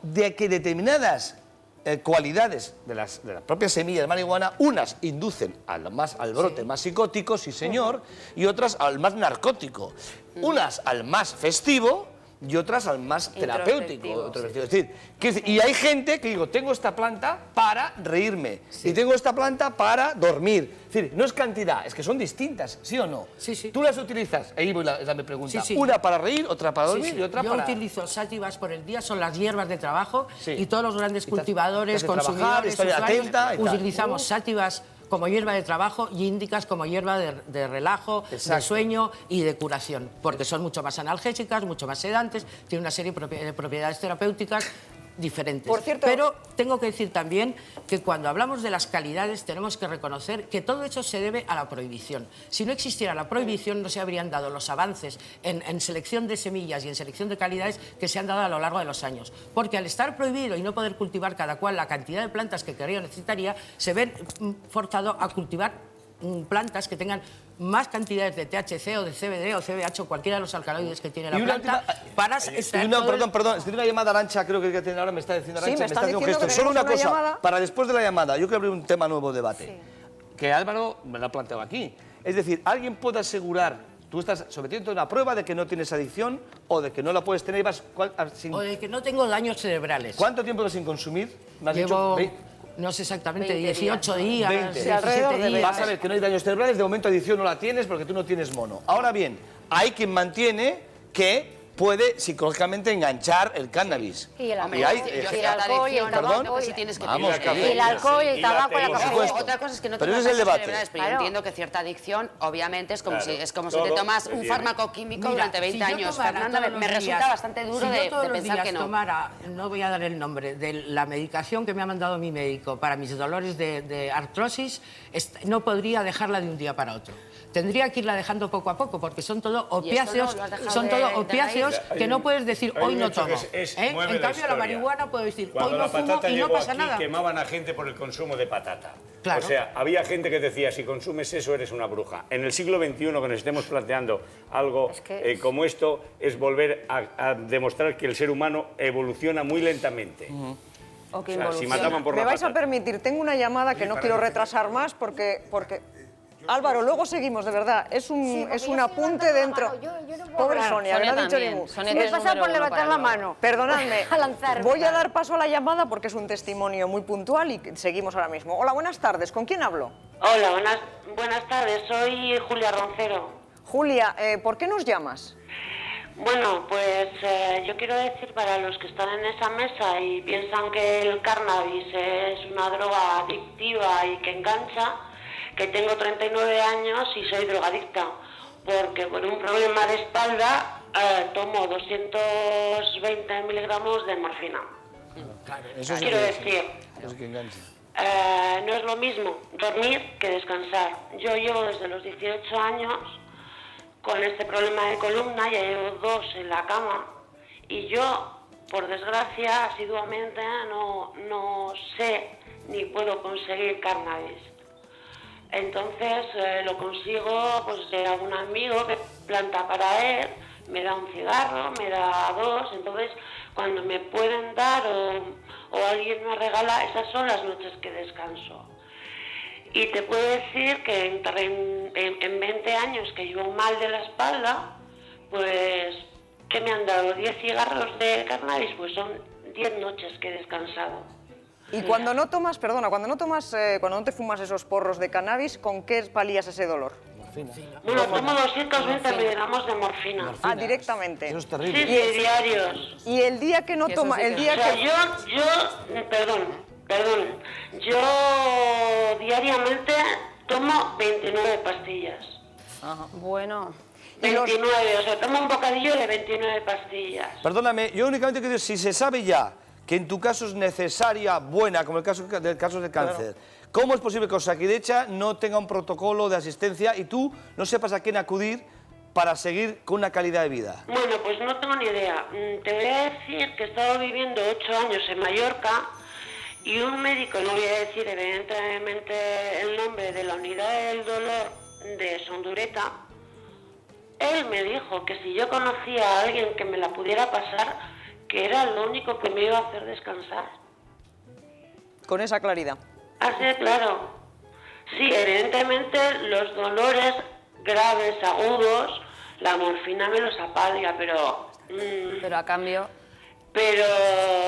De que determinadas cualidades de las propias semillas de marihuana, unas inducen al brote más psicótico, sí señor, y otras al más narcótico. Unas al más festivo y otras al más terapéutico. Es decir, y hay gente que digo, tengo esta planta para reírme y tengo esta planta para dormir. Es decir, no es cantidad, es que son distintas, ¿sí o no? Sí, sí. Tú las utilizas, ahí voy la mi pregunta, Sí. una para reír, otra para dormir y otra para... Yo utilizo sátivas por el día, son las hierbas de trabajo y todos los grandes te hace cultivadores, consumidores, trabajar, usuarios, atenta y tal. utilizamos sátivas como hierba de trabajo y índicas como hierba de relajo, de sueño y de curación, porque son mucho más analgésicas, mucho más sedantes, tienen una serie de propiedades terapéuticas diferentes. Por cierto, pero tengo que decir también que cuando hablamos de las calidades tenemos que reconocer que todo eso se debe a la prohibición. Si no existiera la prohibición no se habrían dado los avances en selección de semillas y en selección de calidades que se han dado a lo largo de los años. Porque al estar prohibido y no poder cultivar cada cual la cantidad de plantas que querría o necesitaría, se ven forzados a cultivar plantas que tengan más cantidades de THC o de CBD o CBH o cualquiera de los alcaloides que tiene la planta para extraer Perdón, estoy en una llamada, Arantxa, creo que tiene ahora, me está diciendo Arantxa, me está haciendo diciendo gestos. que Solo una tenemos una cosa, llamada. para después de la llamada, yo quiero abrir un tema nuevo de debate, que Álvaro me lo ha planteado aquí. Es decir, ¿alguien puede asegurar, tú estás sometiendo a una prueba de que no tienes adicción o de que no la puedes tener o de que no tengo daños cerebrales? ¿Cuánto tiempo sin consumir? ¿Me has Llevo... dicho? No sé exactamente, 18 días, 17 días. Vas a ver que no hay daños cerebrales, de momento adicción no la tienes porque tú no tienes mono. Ahora bien, hay quien mantiene que puede psicológicamente enganchar el cannabis. Y el alcohol, y el tabaco, si tienes que vamos, y el alcohol y el tabaco, la cafeína. Otra cosa es que no pero tengas ese es el daños debate. cerebrales, pero yo entiendo que cierta adicción, obviamente, es como si te tomas un fármaco químico durante 20 años. Fernanda, me resulta bastante duro de pensar que no. Tomara, no voy a dar el nombre, de la medicación que me ha mandado mi médico para mis dolores de artrosis, no podría dejarla de un día para otro. Tendría que irla dejando poco a poco, porque son todo opiáceos, que no puedes decir hoy no tomo. En cambio la marihuana puedo decir hoy no fumo y no pasa nada. Quemaban a gente por el consumo de patata. Claro. O sea, había gente que decía, si consumes eso eres una bruja. En el siglo XXI que nos estemos planteando algo como esto, es volver a demostrar que el ser humano evoluciona muy lentamente. O sea, si mataban por me la vais a patata. permitir, tengo una llamada que no quiero retrasar más porque Álvaro, luego seguimos, de verdad. Es un apunte dentro. Pobre Sonia, que no ha dicho ni mu. Me he pasado por levantar la mano. Perdonadme, A lanzarme. voy a dar paso a la llamada porque es un testimonio muy puntual y seguimos ahora mismo. Hola, buenas tardes. ¿Con quién hablo? Hola, buenas tardes. Soy Julia Roncero. Julia, ¿por qué nos llamas? Bueno, pues yo quiero decir para los que están en esa mesa y piensan que el cannabis es una droga adictiva y que engancha, que tengo 39 años y soy drogadicta, porque por un problema de espalda tomo 220 miligramos de morfina. Claro, eso quiero decir, es que engancha. No es lo mismo dormir que descansar. Yo llevo desde los 18 años con este problema de columna, ya llevo 2 en la cama y yo, por desgracia, asiduamente no sé ni puedo conseguir cannabis. Entonces lo consigo pues de algún amigo que planta para él, me da un cigarro, me da 2, entonces cuando me pueden dar o alguien me regala, esas son las noches que descanso. Y te puedo decir que en 20 años que llevo mal de la espalda, pues ¿qué me han dado? 10 cigarros de cannabis, pues son 10 noches que he descansado. Y cuando no tomas, perdona, cuando no te fumas esos porros de cannabis, ¿con qué palías ese dolor? Bueno, tomo 220 miligramos de morfina. Ah, directamente. Eso es Sí, terrible. sí, diarios. Y el día que no tomas, el día O sea, que... perdón, yo diariamente tomo 29 pastillas. Bueno, 29, o sea, tomo un bocadillo de 29 pastillas. Perdóname, yo únicamente quiero decir, si se sabe ya que en tu caso es necesaria, buena, como el caso del cáncer, ¿cómo es posible que Osakidetza no tenga un protocolo de asistencia y tú no sepas a quién acudir para seguir con una calidad de vida? Bueno, pues no tengo ni idea. Te voy a decir que he estado viviendo 8 años en Mallorca y un médico, no voy a decir evidentemente el nombre, de la unidad del dolor de Sondureta, él me dijo que si yo conocía a alguien que me la pudiera pasar, que era lo único que me iba a hacer descansar. Con esa claridad. Así de claro. Sí, evidentemente los dolores graves, agudos, la morfina me los apaga, pero... pero a cambio... Pero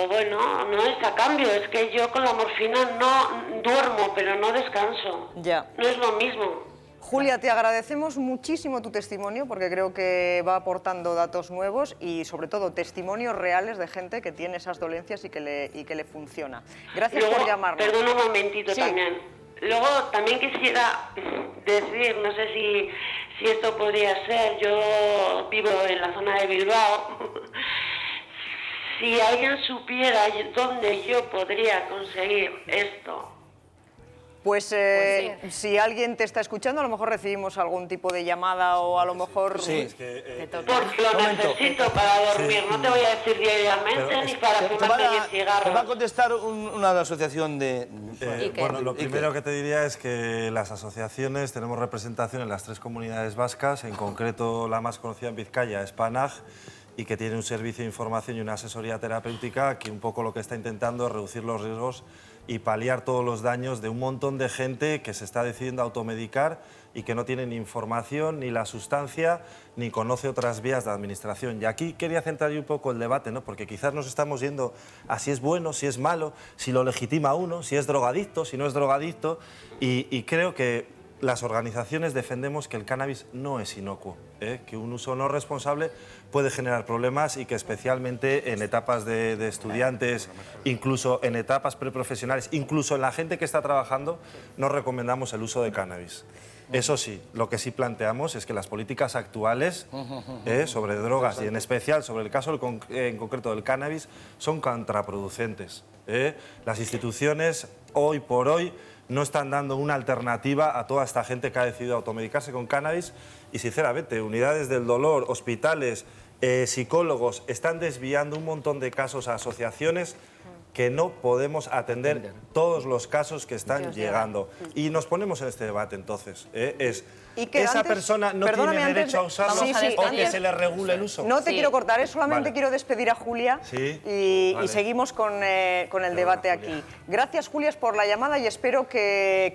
bueno, no es a cambio, es que yo con la morfina no duermo, pero no descanso. Ya. No es lo mismo. Julia, te agradecemos muchísimo tu testimonio porque creo que va aportando datos nuevos y sobre todo testimonios reales de gente que tiene esas dolencias y que le funciona. Gracias Luego, por llamarnos. Perdona un momentito Sí. también. Luego también quisiera decir, no sé si esto podría ser, yo vivo en la zona de Bilbao. Si alguien supiera dónde yo podría conseguir esto. Pues si alguien te está escuchando, a lo mejor recibimos algún tipo de llamada o a lo mejor... Sí. Porque lo necesito para dormir, no te voy a decir diariamente ni para fumarme 10 cigarros. Te va a contestar una asociación de... Bueno, lo primero que te diría es que las asociaciones tenemos representación en las 3 comunidades vascas, en concreto la más conocida en Vizcaya es PANAG, y que tiene un servicio de información y una asesoría terapéutica que un poco lo que está intentando es reducir los riesgos y paliar todos los daños de un montón de gente que se está decidiendo automedicar y que no tiene ni información, ni la sustancia, ni conoce otras vías de administración. Y aquí quería centrar un poco el debate, ¿no? Porque quizás nos estamos yendo a si es bueno, si es malo, si lo legitima uno, si es drogadicto, si no es drogadicto, y creo que las organizaciones defendemos que el cannabis no es inocuo, que un uso no responsable puede generar problemas y que especialmente en etapas de estudiantes, incluso en etapas preprofesionales, incluso en la gente que está trabajando, no recomendamos el uso de cannabis. Eso sí, lo que sí planteamos es que las políticas actuales sobre drogas y en especial sobre el caso en concreto del cannabis son contraproducentes. Las instituciones hoy por hoy no están dando una alternativa a toda esta gente que ha decidido automedicarse con cannabis y, sinceramente, unidades del dolor, hospitales, psicólogos, están desviando un montón de casos a asociaciones que no podemos atender todos los casos que están llegando. Y nos ponemos en este debate, entonces. Y que ¿Esa antes, persona no perdóname, tiene derecho a usarlo o que se le regule el uso? No te quiero cortar, solamente quiero despedir a Julia y seguimos con el debate aquí. Gracias, Julia, por la llamada y espero que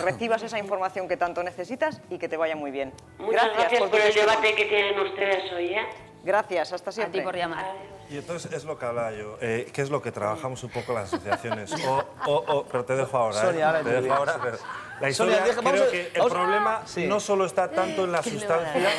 recibas esa información que tanto necesitas y que te vaya muy bien. Muchas gracias por el debate que tienen ustedes hoy. Gracias, hasta siempre. A ti por llamar. Y entonces es lo que hablaba yo, ¿qué es lo que trabajamos un poco las asociaciones? Pero te dejo ahora, Sonia, te dejo ahora. Pero la historia, creo que el problema no solo está tanto en la sustancia,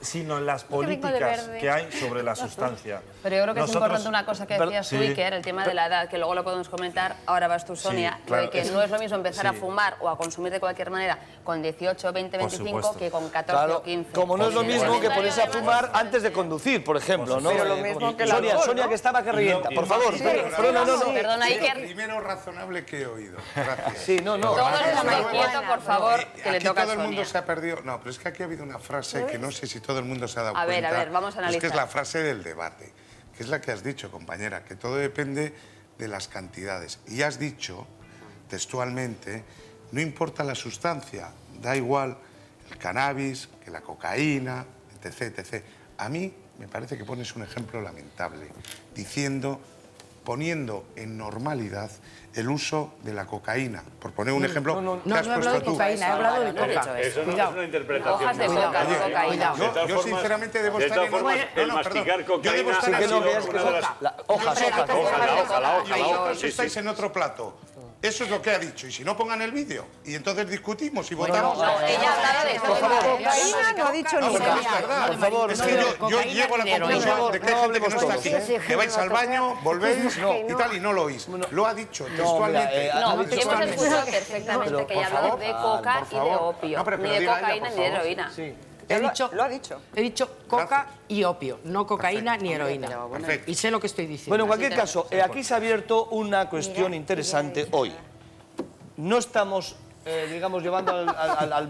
sino en las políticas que hay sobre la sustancia. Pero yo creo que es importante una cosa que decías tú, Iker, el tema de la edad, que luego lo podemos comentar. Ahora vas tú, Sonia, claro, que no es lo mismo empezar a fumar o a consumir de cualquier manera con 18, 20, 25 que con 14 o 15. Como no es lo mismo que ponerse a fumar antes de conducir, por ejemplo, ¿no? Pero lo mismo que Sonia, que estaba que revienta, por favor. Perdona, Iker. Lo primero razonable que he oído. Gracias. Sí, no. Todo el mundo quieto, por favor, que le Aquí toca a todo el mundo Sonia. se ha perdido. No, pero es que aquí ha habido una frase que no sé si todo el mundo se ha dado A cuenta. ver, vamos a analizar. Es que es la frase del debate, que es la que has dicho, compañera, que todo depende de las cantidades. Y has dicho, textualmente, no importa la sustancia, da igual el cannabis, que la cocaína, etc., etc. A mí me parece que pones un ejemplo lamentable, diciendo poniendo en normalidad el uso de la cocaína. Por poner un ejemplo que has no he puesto hablado de tú. cocaína, he hablado de coca. Eso no es una interpretación. Hojas de coca, no cocaína. Yo sinceramente debo estar de todas formas, el masticar cocaína Sí que no, que es una de las... Vosotros estáis en otro plato. Eso es lo que ha dicho. Y si no, pongan el vídeo. Y entonces discutimos y votamos. No, ella ha hablado de Cocaína no ha dicho No, nunca. porque es verdad. Por favor, es que yo llego a la conclusión de que hay gente que no está aquí, que vais al baño, volvéis y tal, y no lo oís. Lo ha dicho textualmente. No, hemos escuchado perfectamente que ella ha hablado de coca y de opio. Ni de cocaína ni de heroína. Lo ha dicho. He dicho coca y opio, no cocaína ni heroína. Perfecto. Y sé lo que estoy diciendo. Bueno, en cualquier caso, aquí se ha abierto una cuestión interesante hoy. No estamos, digamos, llevando al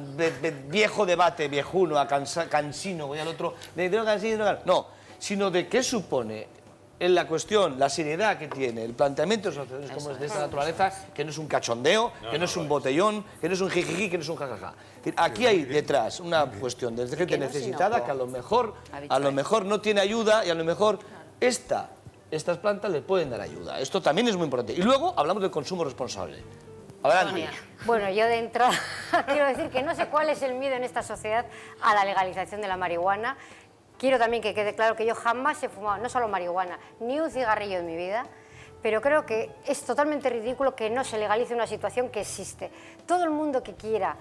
viejo debate, viejuno, a cansino, voy al otro, de cansino, no, sino de qué supone en la cuestión, la seriedad que tiene el planteamiento de asociaciones como es de esta naturaleza, que no es un cachondeo, que no es un botellón, que no es un jijiji, que no es un jajaja. Es decir, aquí hay detrás una cuestión de gente necesitada que a lo mejor no tiene ayuda y a lo mejor estas plantas le pueden dar ayuda. Esto también es muy importante. Y luego hablamos del consumo responsable. Adelante. Bueno, yo de entrada quiero decir que no sé cuál es el miedo en esta sociedad a la legalización de la marihuana. Quiero también que quede claro que yo jamás he fumado, no solo marihuana, ni un cigarrillo en mi vida, pero creo que es totalmente ridículo que no se legalice una situación que existe. Todo el mundo que quiera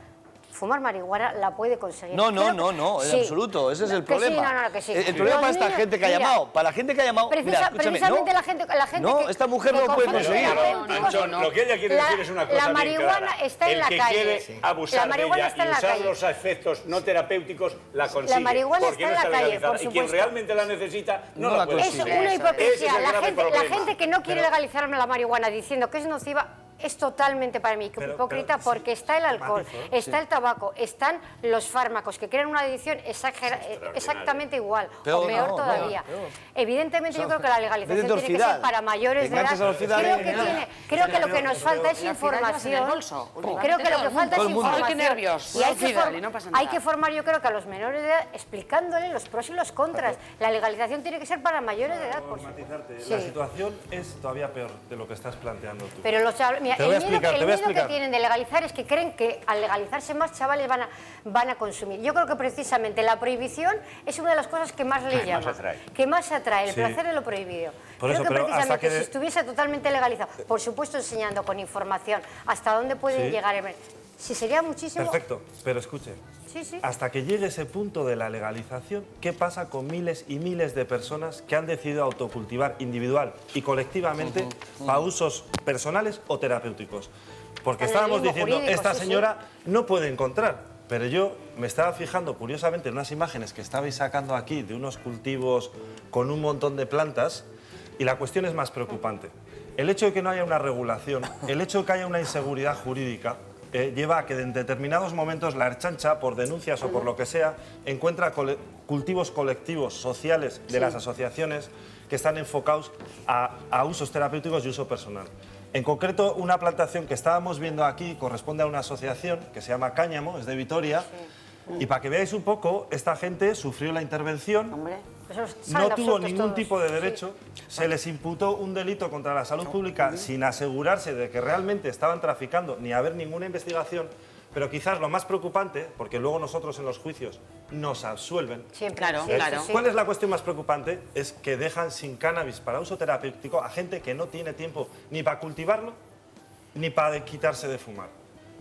fumar marihuana la puede conseguir. No, en absoluto, ese es el problema. Que sí. El problema para esta gente que ha llamado, para la gente que ha llamado, precisamente la gente no, que, esta mujer no puede conseguir. Anchón, lo que ella quiere decir es una cosa la marihuana bien clara. está en la calle. El que quiere abusar de ella y usar los efectos no terapéuticos la consigue. La marihuana porque está en la calle, legalizada. por Y quien supuesto. realmente la necesita no la puede Es conseguir. una hipocresía. La gente que no quiere Pero- legalizar la marihuana diciendo que es nociva es totalmente para mí hipócrita porque está el alcohol, está el tabaco, están los fármacos que crean una adicción exactamente igual o peor todavía. Evidentemente yo creo que la legalización tiene que ser para mayores de edad. Creo que lo que nos falta es información. Creo que lo que falta es información. Y hay que formar yo creo que a los menores de edad explicándoles los pros y los contras. La legalización tiene que ser para mayores de edad. La situación es todavía peor de lo que estás planteando tú. Pero Te voy a el explicar, miedo que tienen de legalizar es que creen que al legalizarse más chavales van a consumir. Yo creo que precisamente la prohibición es una de las cosas que más le llama, que más atrae, el placer de lo prohibido. Creo que precisamente si estuviese totalmente legalizado, por supuesto enseñando con información hasta dónde pueden llegar, si sería muchísimo... Perfecto, pero escuche, hasta que llegue ese punto de la legalización, ¿qué pasa con miles y miles de personas que han decidido autocultivar individual y colectivamente para usos personales o terapéuticos? Porque estábamos diciendo, esta señora no puede encontrar, pero yo me estaba fijando curiosamente en unas imágenes que estabais sacando aquí de unos cultivos con un montón de plantas y la cuestión es más preocupante. El hecho de que no haya una regulación, el hecho de que haya una inseguridad jurídica, lleva a que en determinados momentos la Ertzaintza, por denuncias o por lo que sea, encuentra cultivos colectivos sociales de las asociaciones que están enfocados a usos terapéuticos y uso personal. En concreto, una plantación que estábamos viendo aquí corresponde a una asociación que se llama Cáñamo, es de Vitoria, y para que veáis un poco, esta gente sufrió la intervención, no tuvo ningún tipo de derecho, se les imputó un delito contra la salud pública sin asegurarse de que realmente estaban traficando ni haber ninguna investigación, pero quizás lo más preocupante, porque luego nosotros en los juicios nos absuelven. Claro. ¿Cuál es la cuestión más preocupante? Es que dejan sin cannabis para uso terapéutico a gente que no tiene tiempo ni para cultivarlo ni para quitarse de fumar.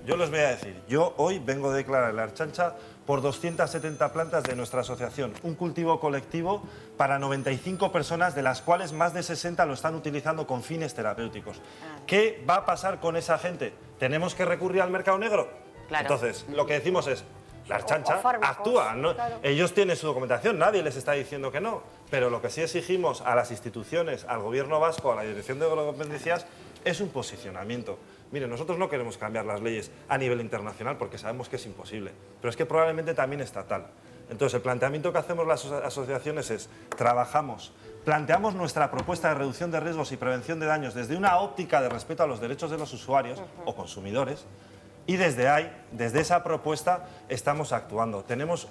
Yo les voy a decir, yo hoy vengo a declarar la Ertzaintza por 270 plantas de nuestra asociación, un cultivo colectivo para 95 personas, de las cuales más de 60 lo están utilizando con fines terapéuticos. ¿Qué va a pasar con esa gente? ¿Tenemos que recurrir al mercado negro? Claro. Entonces, lo que decimos es, la Ertzaintza actúa, ¿no? Ellos tienen su documentación, nadie les está diciendo que no, pero lo que sí exigimos a las instituciones, al Gobierno vasco, a la Dirección de Dependencias, es un posicionamiento. Mire, nosotros no queremos cambiar las leyes a nivel internacional porque sabemos que es imposible, pero es que probablemente también estatal. Entonces, el planteamiento que hacemos las asociaciones es, planteamos nuestra propuesta de reducción de riesgos y prevención de daños desde una óptica de respeto a los derechos de los usuarios o consumidores, y desde ahí, desde esa propuesta, estamos actuando. Tenemos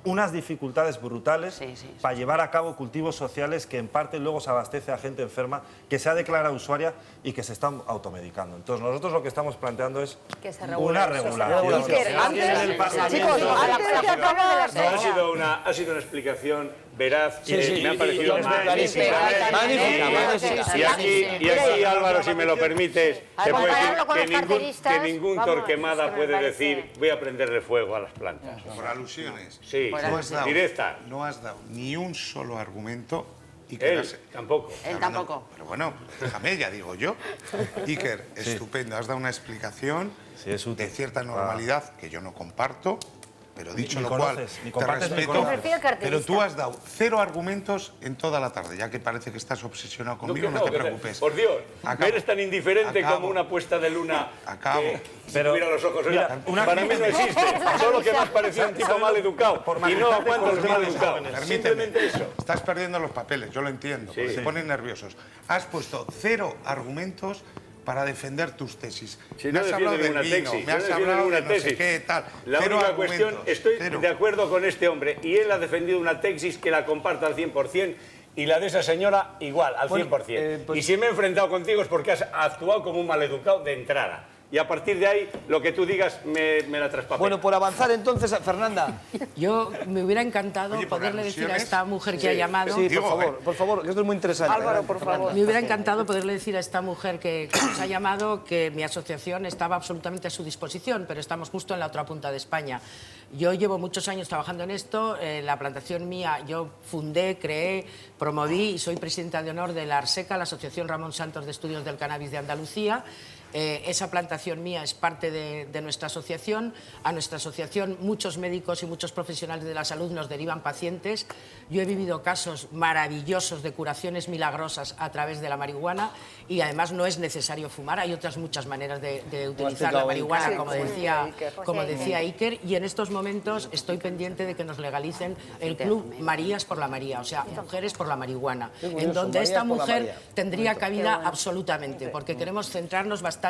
unas dificultades brutales para llevar a cabo cultivos sociales que en parte luego se abastece a gente enferma que se ha declarado usuaria y que se están automedicando. Entonces nosotros lo que estamos planteando es una regulación. Ha sido una explicación veraz, me ha parecido magnífica. Y aquí, Álvaro, si me lo permites, te puedo decir que ningún Torquemada puede decir voy a prenderle fuego a las plantas. Por alusiones. Sí, directa. No has dado ni un solo argumento. Él tampoco. Él tampoco. Pero bueno, déjame, ya digo yo. Iker, estupendo, has dado una explicación de cierta normalidad que yo no comparto. Pero dicho lo cual, te respeto, pero tú has dado 0 argumentos en toda la tarde, ya que parece que estás obsesionado conmigo, no te preocupes. Por Dios, eres tan indiferente como una puesta de luna. Pero mira los ojos, para mí no existe, solo que me has parecido un tipo mal educado y no aguanto los mal educados. Simplemente eso. Estás perdiendo los papeles, yo lo entiendo, porque te ponen nerviosos. Has puesto 0 argumentos para defender tus tesis. Si me no has hablado del vino, me has hablado de no sé qué, tal. La única cuestión, estoy de acuerdo con este hombre y él ha defendido una tesis que la comparto al 100% y la de esa señora igual, al 100%. Y si me he enfrentado contigo es porque has actuado como un maleducado de entrada. Y a partir de ahí, lo que tú digas me la traspapela. Bueno, por avanzar entonces, Fernanda. Yo me hubiera encantado poderle decir a esta mujer que ha llamado... Sí, por favor, que esto es muy interesante. Álvaro, por favor. Me hubiera encantado poderle decir a esta mujer que nos ha llamado que mi asociación estaba absolutamente a su disposición, pero estamos justo en la otra punta de España. Yo llevo muchos años trabajando en esto, la plantación mía, yo fundé, creé, promoví y soy presidenta de honor de la ARSECA, la Asociación Ramón Santos de Estudios del Cannabis de Andalucía. Esa plantación mía es parte de nuestra asociación. A nuestra asociación muchos médicos y muchos profesionales de la salud nos derivan pacientes. Yo he vivido casos maravillosos de curaciones milagrosas a través de la marihuana y además no es necesario fumar. Hay otras muchas maneras de utilizar la marihuana, como decía Iker. Y en estos momentos estoy pendiente de que nos legalicen el Club Marías por la María, o sea, Mujeres por la Marihuana, en donde esta mujer tendría cabida absolutamente, porque queremos centrarnos bastante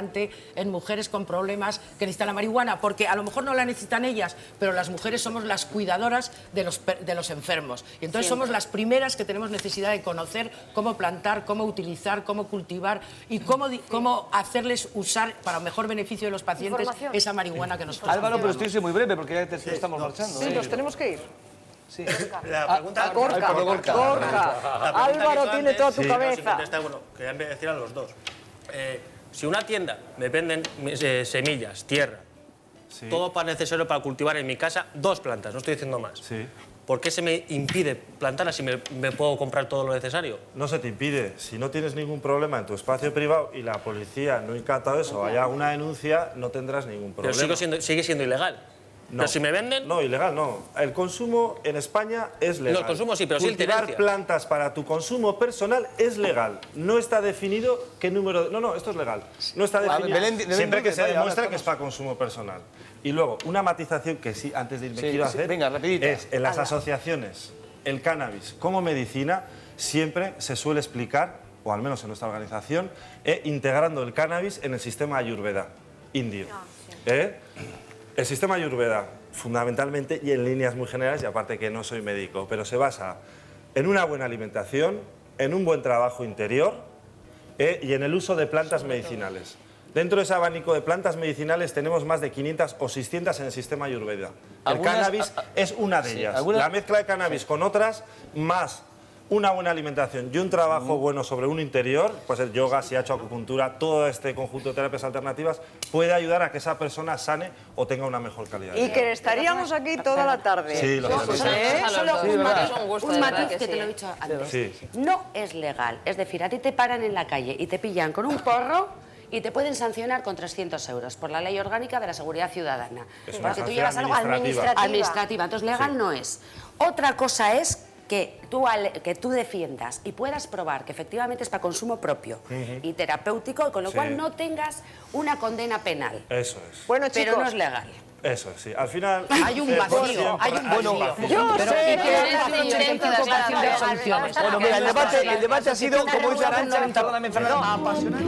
en mujeres con problemas que necesitan la marihuana, porque a lo mejor no la necesitan ellas, pero las mujeres somos las cuidadoras de los enfermos. Y entonces somos las primeras que tenemos necesidad de conocer cómo plantar, cómo utilizar, cómo cultivar y cómo hacerles usar para mejor beneficio de los pacientes esa marihuana que nos falta. Álvaro, pero estoy muy breve porque ya estamos marchando. Sí, nos tenemos que ir. Sí. La pregunta Gorka. Álvaro tiene toda tu cabeza. Bueno, quería decir a los dos. Si una tienda me venden semillas, tierra, todo para necesario para cultivar en mi casa, 2 plantas, no estoy diciendo más. ¿Por qué se me impide plantarlas si me puedo comprar todo lo necesario? No se te impide. Si no tienes ningún problema en tu espacio privado y la policía no incata eso, haya una denuncia, no tendrás ningún problema. Pero sigue siendo ilegal. No. Pero si me venden... No, ilegal no. El consumo en España es legal. No, el consumo sí, pero sí el cultivar plantas para tu consumo personal es legal. No está definido qué número... No, esto es legal. No está definido. Siempre que se demuestre que es para consumo personal. Y luego, una matización que sí, antes de irme quiero hacer, es en las asociaciones, el cannabis como medicina, siempre se suele explicar, o al menos en nuestra organización, integrando el cannabis en el sistema Ayurveda indio. El sistema Ayurveda, fundamentalmente y en líneas muy generales, y aparte que no soy médico, pero se basa en una buena alimentación, en un buen trabajo interior y en el uso de plantas medicinales. Dentro de ese abanico de plantas medicinales tenemos más de 500 o 600 en el sistema Ayurveda. El cannabis es una de ellas. La mezcla de cannabis con otras, más una buena alimentación y un trabajo bueno sobre un interior, pues el yoga, si ha hecho acupuntura, todo este conjunto de terapias alternativas puede ayudar a que esa persona sane o tenga una mejor calidad de vida. Y que estaríamos aquí toda la tarde. Sí, lo Solo un matiz que te lo he dicho antes. No es legal. Es decir, a ti te paran en la calle y te pillan con un porro y te pueden sancionar con 300 euros por la Ley Orgánica de la Seguridad Ciudadana. Porque tú llevas algo administrativa. Entonces, legal no es. Otra cosa es que tú defiendas y puedas probar que efectivamente es para consumo propio y terapéutico, con lo cual no tengas una condena penal. Eso es. Bueno, chicos, pero no es legal. Eso es, sí. Al final... Hay un vacío, Yo sé que... Bueno, mira, el debate ha sido, como dice Arantxa, perdóname, Fernando, apasionante.